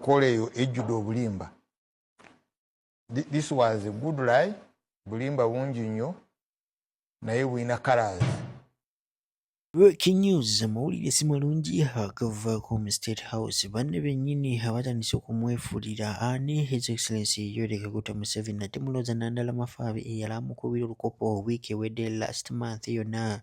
koleyo ejjude obulimba. This was a good lie. Bulimba bungi nnyo naye bulina colors. Breaking news amawulire si malungi agava mu State House. Banne bennyini abatandise okumwefulira ani His Excellency Yoweri Kaguta Museveni nate mulooza Nandala Mafaabi eyali amukubira olukopo wiiki ewedde last month yonna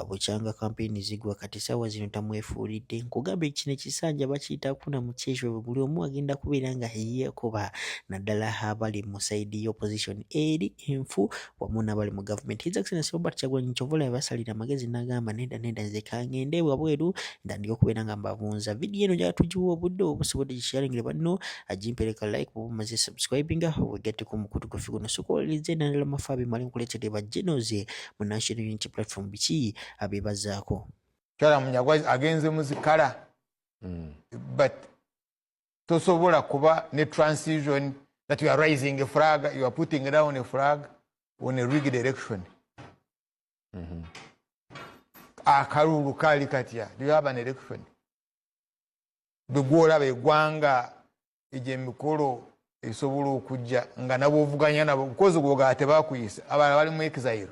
bukyanga campaign zigwa kati ssaawa zino tamwefuulidde. Nkugamba kino ekisanja bakiyita kuna mu kyesho buli omu agenda kubeera nga yeekuba naddala abali mu sayidi y'opposition eri enfu wamu n'abali mu government. His Excellency Robert Kyagulanyi Kyovola yabasalira amagezi n'agamba nedda nze kangende wabweru ndandika okubeera nga mbavunza. Vidiyo eno njagala tugiwa obudde obusobodde gisharingire banno agimpereka like bwoba omaze subscribing wegatteko omukutu gwe guno sokolerize Nandala Mafaabi mali nkuleetedde bajjenoze mu National Unity Platform biki abeebazaako. Kyala Munyagwa agenze muzikala but tosobola kuba ne transition that you are raising a flag, you are putting down a flag on a rigged election. Akarulu kali katya, do you have an election? Bigwola begwanga ejemikolo esobola okujja nga nabo ovuganya nabo because gwoga tebakuyisa abala bali mu exile,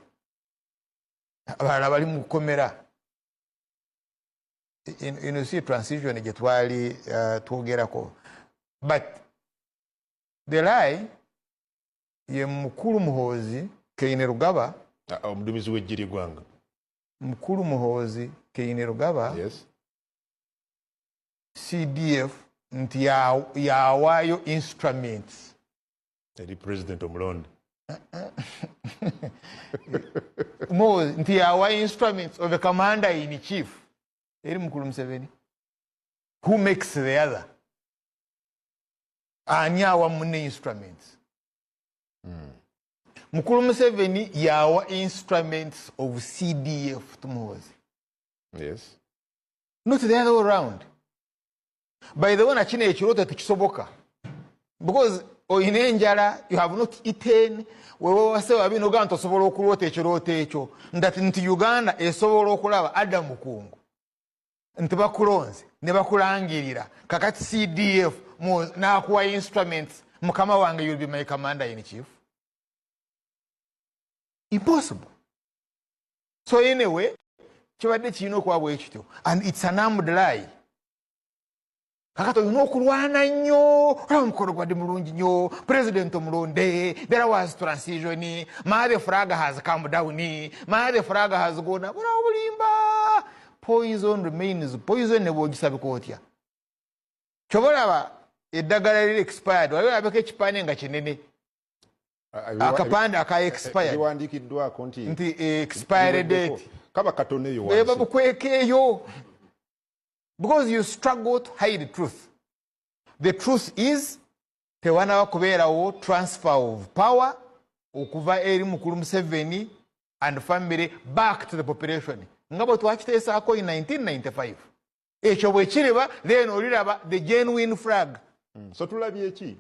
abala bali mu komera. You see transition gye twali twogerako, but the lie ye mukulu Muhoozi Kainerugaba omudumizi w'ejjiri gwanga mukulu Muhoozi Kainerugaba yes CDF nti yawaayo instruments eri president omulonde Muhoozi nti yawaayo instruments of a commander in chief eri mukulu Museveni. Who makes the other? Ani awa munne instruments. Mukulu Museveni yawa instruments of CDF to Muhoozi. yes Not the other way around. By the way, nachine ekiroto tekisoboka. Because oyina enjala, you have not eaten, wewe wase wabino ganto sobola okulota ekiroto ekyo. Nti Uganda esobola okulaba Adam Mukungu. Nti bakulonze, ne bakulangirira. Kakati CDF nakuwa instruments, mukama wange you'll be my commander in chief. Impossible. So anyway, kibadde kirina okuba ekityo, and it's an armed lie. Kakati olina okulwana nnyo, olaba mukolo gwadde mulungi nnyo, president omulonde, there was transition, the flag has come down, the flag has gone up, bulimba. Poison remains poison, ne bwogisabika otya. Kyobolaba eddagala liri expired, waliwo abeko ekipande nga kinene. Akapande aka expired. Ebiwandiikiddwako nti expired date. Kaba katoneyo wansi. Babukwekeeyo. Because you struggle to hide the truth. The truth is, tewana kubeerawo transfer of power okuva eri mukulu Museveni and family back to the population. Ngabo twakiteesaako in 1995. Ekyo bwe kiriba, then oliraba the genuine flag. So tulabye ki?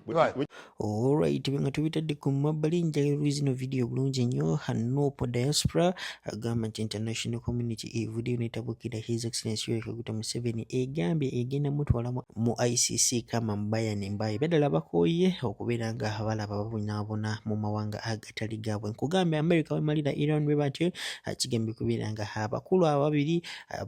Alright, nga tubitadde ku mabbali njagala zino video bulungi nnyo. Hanopo Diaspora agamba nti international community evuddeyo netabukira His Excellency Yoweri Kaguta Museveni egambye egenda mutwala mu ICC kama mbaya ne mbaye. Beddala bakooye okubeera nga abalaba babonaabona mu mawanga agatali gaabwe. Nkugambye America wemalira Iran bwe batyo kigambye kubeera nga abakulu ababiri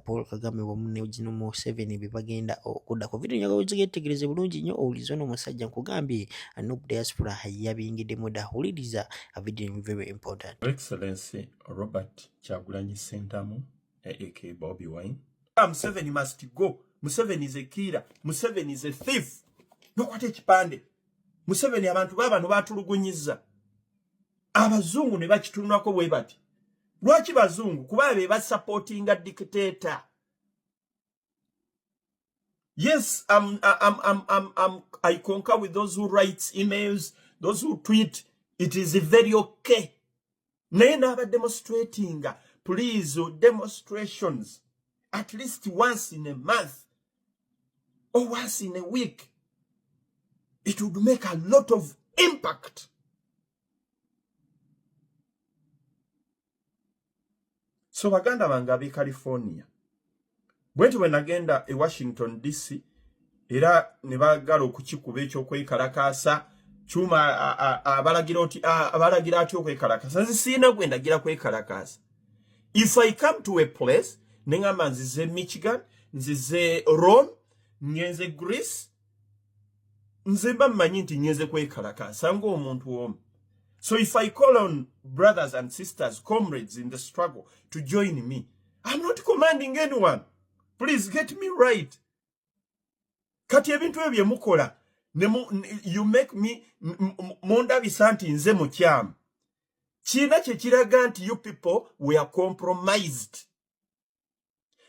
Paul Kagame wamu ne General Museveni be bagenda okuddako. Video njagala ozigetegereze bulungi nnyo owulize ono omusajja nkugambye Hanopo Diaspora yabingiddemu dda. Wuliriza a video very important. Excellency Robert Kyagulanyi Ssentamu aka Bobby Wine. Museveni must go. Museveni is a killer. Museveni is a thief. Nokwata ekipande. Museveni abantu babano batulugunyiza. Abazungu ne bakitunako bwe bati. Lwaki bazungu? Kuba be basupportinga dictator. Yes, I concur with those who write emails, those who tweet. It is very okay. Nena demonstrating, please, demonstrations at least once in a month or once in a week. It would make a lot of impact. So baganda bange ab'e California, bwenti bwe nagenda e Washington DC era ne bagala okukikuba ekyokwekalakaasa Chuma abalagira ati okwekalakaasa nze siina gwe ndagira kwekalakaasa. If I come to a place nengamba nzize Michigan, nzize Rome, ngenze Greece, nze mba mmanyi nti ngenze kwekalakaasa ng'omuntu omu. So if I call on brothers and sisters, comrades in the struggle to join me, I'm not commanding anyone. Please get me right. Kati ebintu ebyo mukola you make me monda bisanti nze mukyama. China kiraga nti you people were compromised.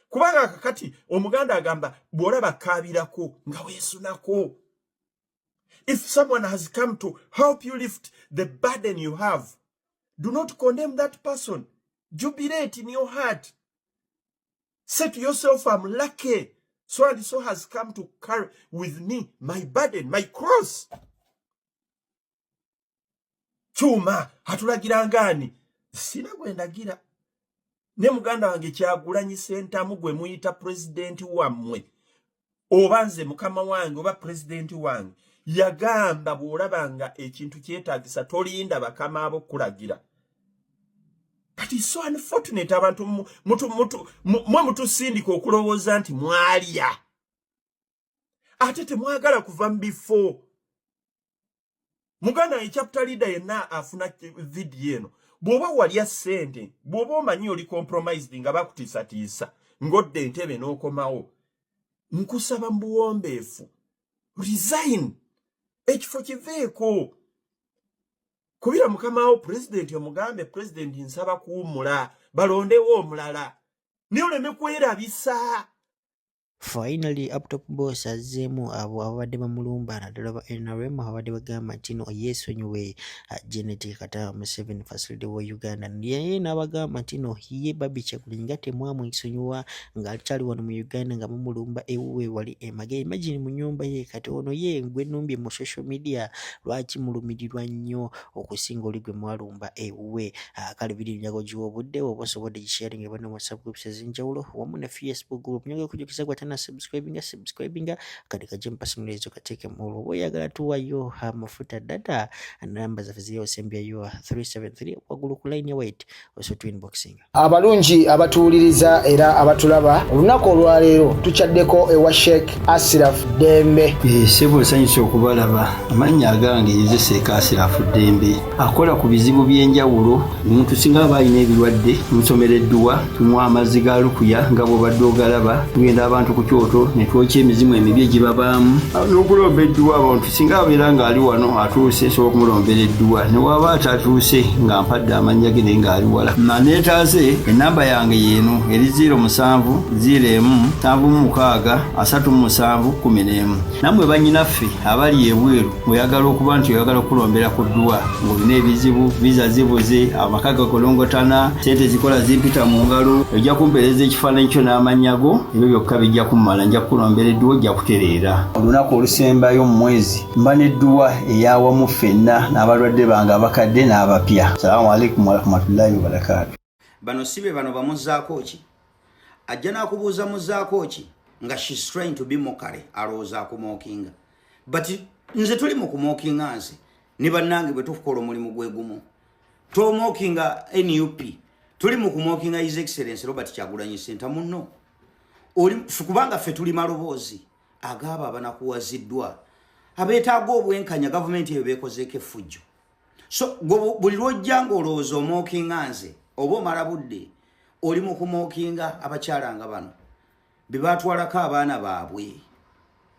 Kubanga kakati omuganda agamba bwolaba kabirako nga weesunako. If someone has come to help you lift the burden you have, do not condemn that person. Jubilate in your heart. Say to yourself, I'm lucky. So and so has come to carry with me my burden, my cross. Chuma, hatulagira ngani. Sina gwendagira. Ne muganda wange Kyagulanyi Ssentamu gwe muyita president wammwe. Obanze mukama wange oba president wange. Yagamba bwolabanga ekintu kyetaagisa tolinda bakama abo kulagira. But it's so unfortunate abantu mutusindika okulowooza nti mwalya. Ate temwagala kuva before. Muganda ye chapter leader yenna afuna video eno. Bw'oba walya ssente, bw'oba omanyi oli compromised nga bakutiisatiisa, ngodde entebe n'okomawo. Nkusaba mbuwombeefu. Resign. Ekifo kiveeko. Kubira mukamawo president omugambe president nsaba kuwumula balondewo omulala. Ne oleme kwerabisa. Finally, up top boss azzeemu abo abadde bamulumba naddala ba NRM abadde bagamba nti no yeesonyiwe Janet Kata Museveni facility wa Uganda. Naye n'abagamba nti no ye Babi Kyagulanyi nga temwamwisonyiwa ng'akyali wano mu Uganda nga mumulumba ewuwe wali Emage. Imagine mu nnyumba ye kati ono ye gwe nnumbye mu social media lwaki mulumirirwa nnyo okusinga oli gwe mwalumba ewuwe. Kale biri njago giwobudde oba osobodde gisharinga bano mu WhatsApp groups ez'enjawulo wamu ne Facebook group. Nyoge kujukiza gwatana subscribing kati kajempa simulezo kateke mulo oyagala tuwayo amafuta data namba za fizio sembya yo 373 wagulu ku line ya white also to inboxing. Abalungi abatuuliriza era abatulaba olunaku olwaleero tuchaddeko ewa Sheikh Ashraf Dembe. Sebo sanyusa okubalaba amanya agange yeze Sheikh Ashraf Dembe akola ku bizibu byenjawulo omuntu singa abayina ebirwadde musomereddwa tumwa amazzi ga lukuya nga bwo badde ogalaba tugenda abantu ku kyoto ne twokya emizimu emibi egibabaamu n'okulomba edduwa abantu singa abeera ng'ali wano atuuse sobola okumulombeera edduwa ne waba atatuuse nga mpadde amannya ge naye ng'ali wala neetaase ennamba yange yeeno eri 0707363711 nammwe bannyinaffe abali ebweru oyagala okuba nti oyagala okulombera ku dduwa ng'olina ebizibu viza zibuze amaka gakolongotana sente zikola zimpita mu ngalo ojja kumpeereza ekifaananyi kyo n'amannya go ebyo byokka bijja kumala nja kulombera edduwa ojja kutereera olunaku olusembayo mu mwezi mba n'edduwa eyawamu ffenna n'abalwadde bange abakadde n'abapya. Salaamu alaikum warahmatullahi wabarakatuh. Bano sibe bano bamuzaako ki ajja n'akubuuza muzaako ki nga she's trying to be mokale alowooza akumookinga but nze tuli mu kumookinga nze ne bannange bwe tukola omulimu gwe gumu tomookinga NUP tuli mu kumookinga His Excellency Robert Kyagulanyi Ssentamu nno oli kubanga ffe tuli maloboozi agaba abanakuwaziddwa abeetaaga obwenkanya gavumenti eyo beekozeeko effujjo. So buli lwojja ng'olowooza omookinga nze oba omala budde oli mu kumookinga abakyala nga bano be baatwalako abaana baabwe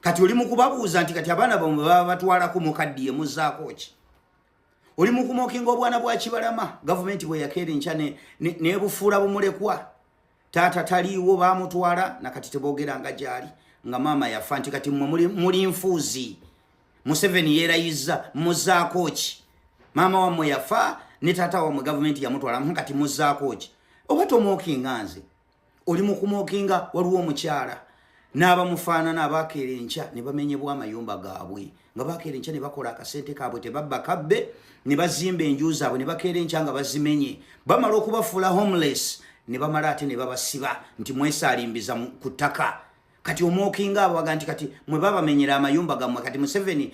kati oli mu kubabuuza nti kati abaana bamwe baba batwalako mukaddiye muzzaako ki. Oli mu kumookinga obwana bwa Kibalama gavumenti bwe yakeera enkya n'ebufuula bumulekwa taata taliiwo baamutwala nakati tebogeranga gyali nga maama yafa nti kati mmwe muli nfuuzi Museveni yeerayiza muzzaako ki. Maama wammwe yafa ne taata wammwe gavumenti yamutwala kati muzzaako ki. Oba tomookinga nze oli mu kumookinga waliwo omukyala n'abamufaanana abaakeera enkya ne bamenyebwa amayumba gaabwe nga baakeera enkya ne bakola akasente kaabwe tebabba kabbe ne bazimba enju zaabwe ne bakeera enkya nga bazimenye bamala okubafuula homeless ne bamala ate ne babasiba nti mwesaalimbiza ku ttaka kati omokinga abo baganti kati mwe babamenyera amayumba gamwe kati Museveni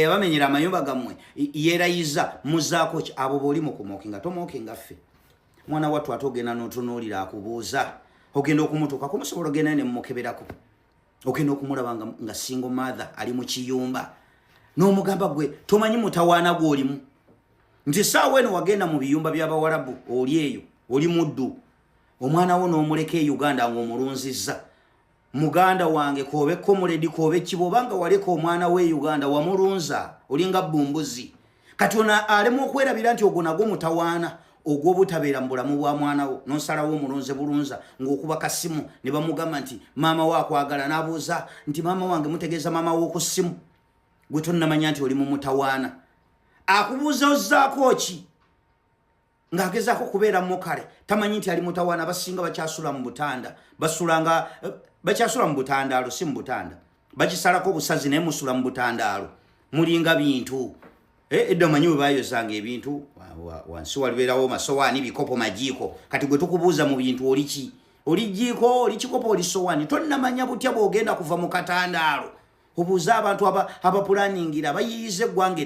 abamenyera amayumba gamwe yerayiza muzaako abo boli mu kumokinga tomokinga ffe mwana watu atogena notunulira akubuuza ogenda okumutuka kumusobola gena ne mukeberako ogenda okumulabanga nga single mother ali mu kiyumba n'omugamba gwe tomanyi mutawaana gw'olimu nti saawa eno wagenda mu biyumba by'abawarabu oli eyo oli muddu omwana wo n'omuleka e Uganda ng'omulunzizza muganda wange kobe komuledi kobe kibobanga waleka omwana we Uganda wamulunza olinga bumbuzi kati ona alemu okwerabira nti ogwo nagwo mutawaana ogwo butabeera mu bulamu bwa mwana wo nonsalawo omulunze bulunza ng'okuba kasimu ne bamugamba nti maama wo akwagala n'abuuza nti maama wange mutegeeza maama wo ku ssimu gwe tonnamanya nti oli mu mutawaana akubuuza ozzaako ki ng'agezaako kubeera mu kale tamanyi nti ali mutawaana basinga bakyasula mu butanda bakyasula mu butandaalo si mu butanda bakisalako obusazi naye musula mu butandaalo mulinga bintu edda omanyi bwe bayozanga ebintu wansi walibeerawo masowaani bikopo majiiko kati gwe tukubuuza mu bintu oli ki oli jiiko oli kikopo oli sowaani tonnamanya butya bw'ogenda kuva mu katandaalo obuuza abantu abapulaningira bayiyiza eggwanga